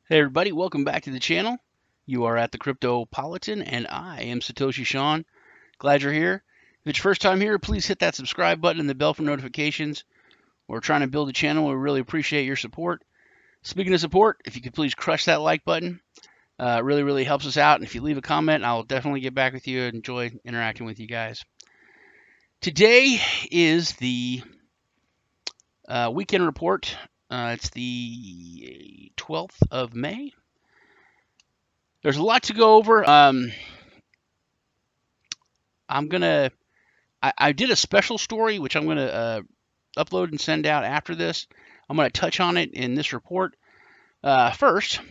Hey everybody, welcome back to the channel. You are at the Cryptopolitan and I am Satoshi Sean. Glad you're here. If it's your first time here, please hit that subscribe button and the bell for notifications. We're trying to build a channel. We really appreciate your support. Speaking of support, if you could please crush that like button. It really helps us out. And if you leave a comment, I'll definitely get back with you and enjoy interacting with you guys. Today is the weekend report. It's the 12th of May. There's a lot to go over. I did a special story, which I'm gonna upload and send out after this. I'm gonna touch on it in this report. First,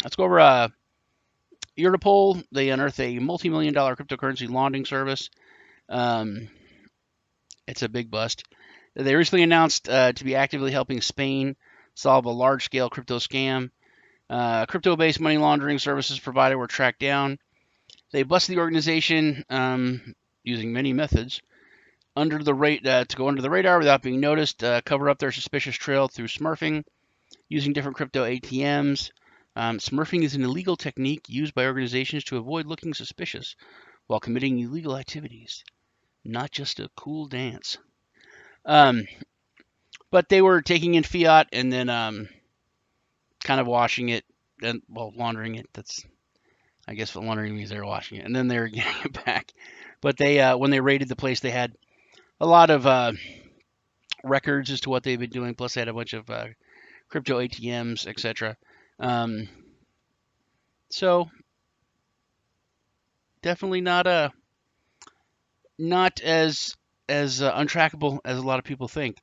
let's go over Europol. They unearthed a multi-million-dollar cryptocurrency laundering service. Um, it's a big bust. They recently announced to be actively helping Spain solve a large-scale crypto scam. Crypto-based money laundering services provided were tracked down. They busted the organization using many methods to go under the radar without being noticed, cover up their suspicious trail through smurfing, using different crypto ATMs. Smurfing is an illegal technique used by organizations to avoid looking suspicious while committing illegal activities, not just a cool dance. Um, but they were taking in fiat and then kind of washing it, and laundering it. That's, I guess, what laundering means. They were washing it, and then they were getting it back. But they, when they raided the place, they had a lot of records as to what they've been doing. Plus, they had a bunch of crypto ATMs, etc. Um, so definitely not as untrackable as a lot of people think.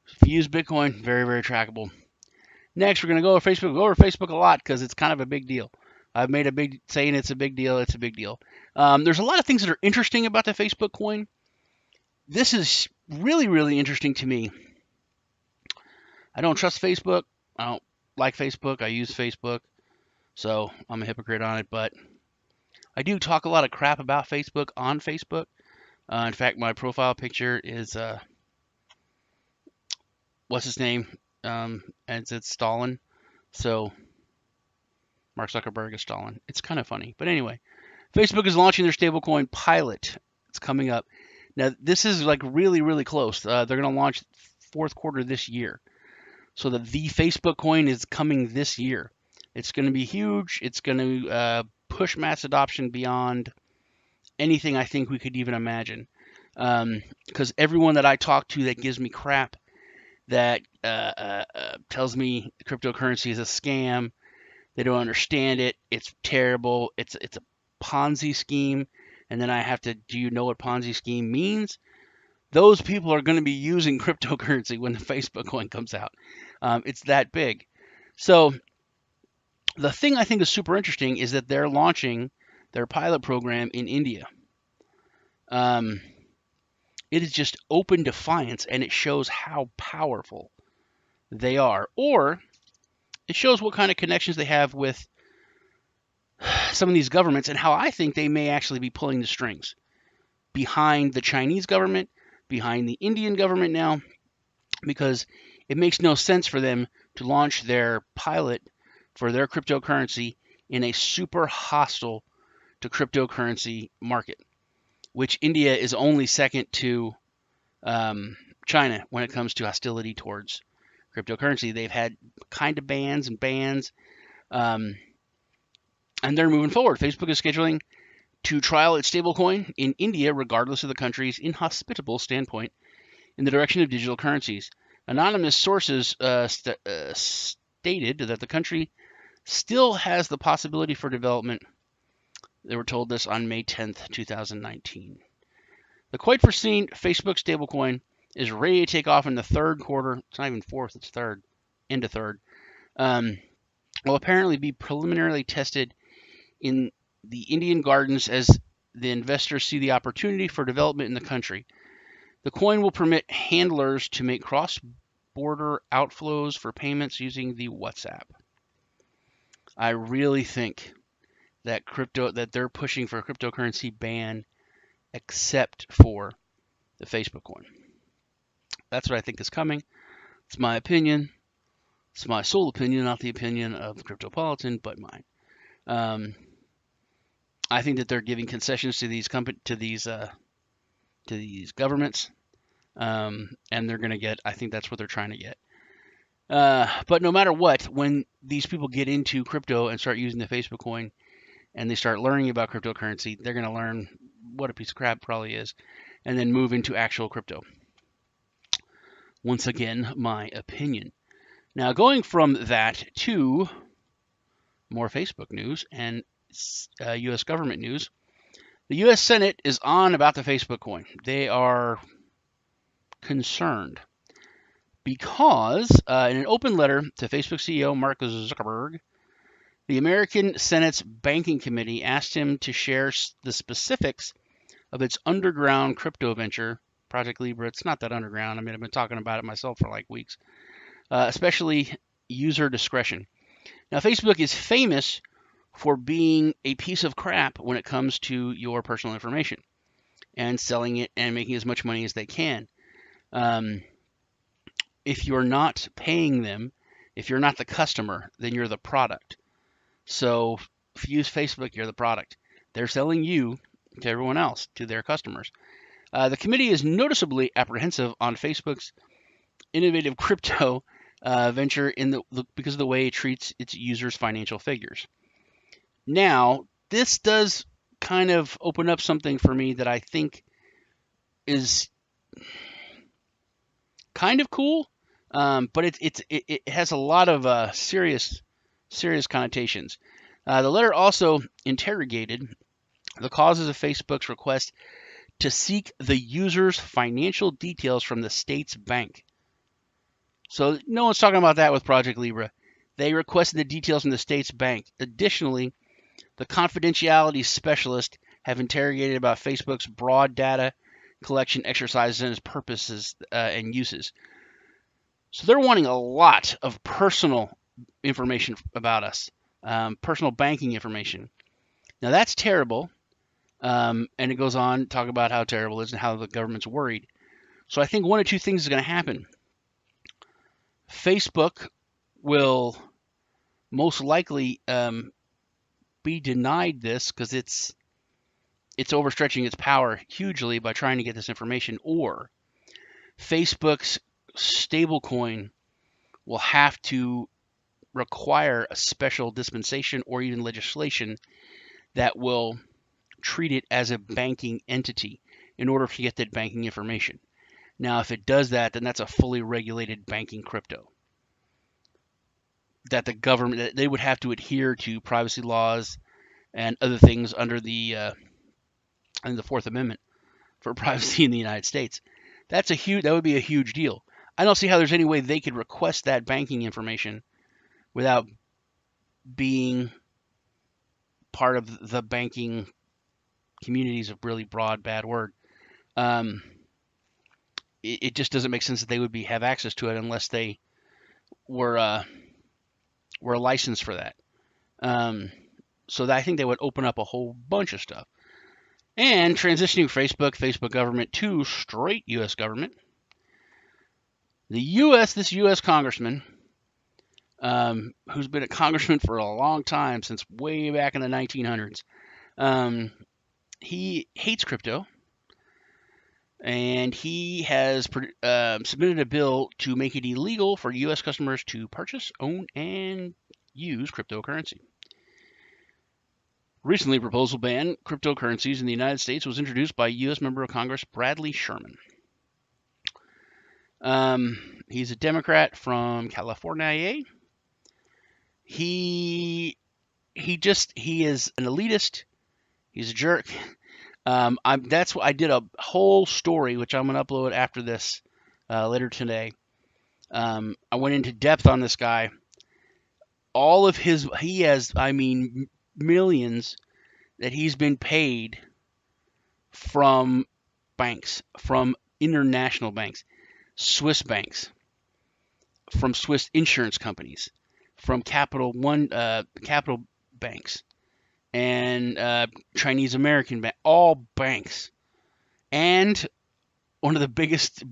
If you use Bitcoin, very trackable. Next, we're gonna go over Facebook. Go over Facebook a lot because it's kind of a big deal. I've made a big saying it's a big deal. It's a big deal. There's a lot of things that are interesting about the Facebook coin. This is really interesting to me. I don't trust Facebook. I don't like Facebook. I use Facebook, so I'm a hypocrite on it. But I do talk a lot of crap about Facebook on Facebook. In fact, my profile picture is what's his name? And it's Stalin. So Mark Zuckerberg is Stalin. It's kind of funny. But anyway, Facebook is launching their stablecoin pilot. It's coming up. Now, this is like really close. They're going to launch fourth quarter this year. So the Facebook coin is coming this year. It's going to be huge. It's going to push mass adoption beyond anything I think we could even imagine. Because everyone that I talk to that gives me crap, that tells me cryptocurrency is a scam, they don't understand it, it's terrible, it's a Ponzi scheme, and then I have to, do you know what Ponzi scheme means? Those people are going to be using cryptocurrency when the Facebook coin comes out. It's that big. So the thing I think is super interesting is that they're launching their pilot program in India. It is just open defiance, and it shows how powerful they are. Or it shows what kind of connections they have with some of these governments and how I think they may actually be pulling the strings behind the Chinese government, behind the Indian government now, because it makes no sense for them to launch their pilot for their cryptocurrency in a super hostile to cryptocurrency market, which India is only second to China when it comes to hostility towards cryptocurrency. They've had kind of bans and bans, and they're moving forward. Facebook is scheduling to trial its stablecoin in India, regardless of the country's inhospitable standpoint in the direction of digital currencies. Anonymous sources stated that the country still has the possibility for development. They were told this on May 10th, 2019. The quite foreseen Facebook stablecoin is ready to take off in the third quarter. It's not even fourth, it's third, into third. Will apparently be preliminarily tested in the Indian gardens as the investors see the opportunity for development in the country. The coin will permit handlers to make cross-border outflows for payments using the WhatsApp. I really think that they're pushing for a cryptocurrency ban except for the Facebook coin. That's what I think is coming. It's my opinion. It's my sole opinion, not the opinion of Cryptopolitan, but mine. I think that they're giving concessions to these governments, and they're going to get. I think that's what they're trying to get. But no matter what, when these people get into crypto and start using the Facebook coin, and they start learning about cryptocurrency, they're going to learn what a piece of crap probably is, and then move into actual crypto. Once again, my opinion. Now, going from that to more Facebook news and U.S. government news, the U.S. Senate is on about the Facebook coin. They are concerned because in an open letter to Facebook CEO Mark Zuckerberg, the American Senate's Banking Committee asked him to share the specifics of its underground crypto venture, Project Libra. It's not that underground. I mean, I've been talking about it myself for like weeks, especially user discretion. Now, Facebook is famous for being a piece of crap when it comes to your personal information and selling it and making as much money as they can. If you're not paying them, if you're not the customer, then you're the product. So if you use Facebook, you're the product. They're selling you to everyone else, to their customers. The committee is noticeably apprehensive on Facebook's innovative crypto venture because of the way it treats its users' financial figures. Now, this does kind of open up something for me that I think is kind of cool, but it has a lot of serious connotations. The letter also interrogated the causes of Facebook's request to seek the user's financial details from the state's bank. So no one's talking about that with Project Libra. They requested the details from the state's bank. Additionally, the confidentiality specialists have interrogated about Facebook's broad data collection exercises and its purposes and uses. So they're wanting a lot of personal information about us, personal banking information. Now that's terrible, and it goes on to talk about how terrible it is and how the government's worried. So I think one of two things is going to happen. Facebook will most likely be denied this because it's overstretching its power hugely by trying to get this information, or Facebook's stablecoin will have to require a special dispensation or even legislation that will treat it as a banking entity in order to get that banking information. Now, if it does that, then that's a fully regulated banking crypto that the government, they would have to adhere to privacy laws and other things under the Fourth Amendment for privacy in the United States. That would be a huge deal. I don't see how there's any way they could request that banking information without being part of the banking community is a really broad, bad word. It just doesn't make sense that they would have access to it unless they were licensed for that. So I think they would open up a whole bunch of stuff. And transitioning Facebook government to straight U.S. government. This U.S. congressman, who's been a congressman for a long time, since way back in the 1900s, he hates crypto. And he has submitted a bill to make it illegal for U.S. customers to purchase, own, and use cryptocurrency. Recently, a proposal ban cryptocurrencies in the United States was introduced by U.S. Member of Congress Bradley Sherman. He's a Democrat from California. He is an elitist. He's a jerk. That's what I did a whole story, which I'm going to upload after this later today. I went into depth on this guy. He has millions that he's been paid from banks, from international banks, Swiss banks, from Swiss insurance companies, from Capital banks, and Chinese American bank, all banks, and one of the biggest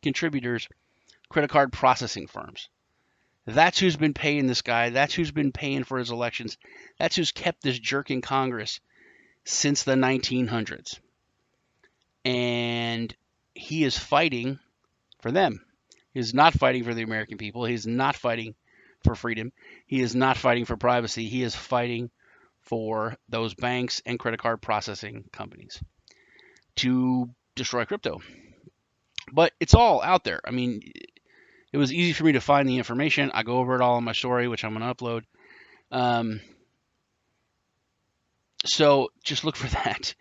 contributors, credit card processing firms. That's who's been paying this guy. That's who's been paying for his elections. That's who's kept this jerk in Congress since the 1900s. And he is fighting for them. He is not fighting for the American people. He is not fighting for freedom. He is not fighting for privacy. He is fighting for those banks and credit card processing companies to destroy crypto. But it's all out there. I mean, it was easy for me to find the information. I go over it all in my story, which I'm going to upload. So just look for that.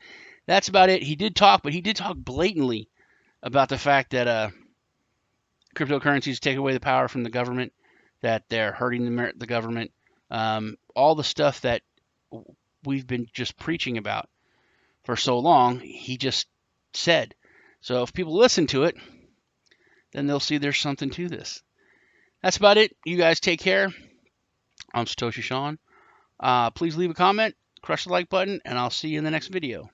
That's about it. He did talk, but he did talk blatantly about the fact that cryptocurrencies take away the power from the government, that they're hurting the government, all the stuff that we've been just preaching about for so long, he just said. So if people listen to it, then they'll see there's something to this. That's about it. You guys take care. I'm Satoshi Sean. Please leave a comment, crush the like button, and I'll see you in the next video.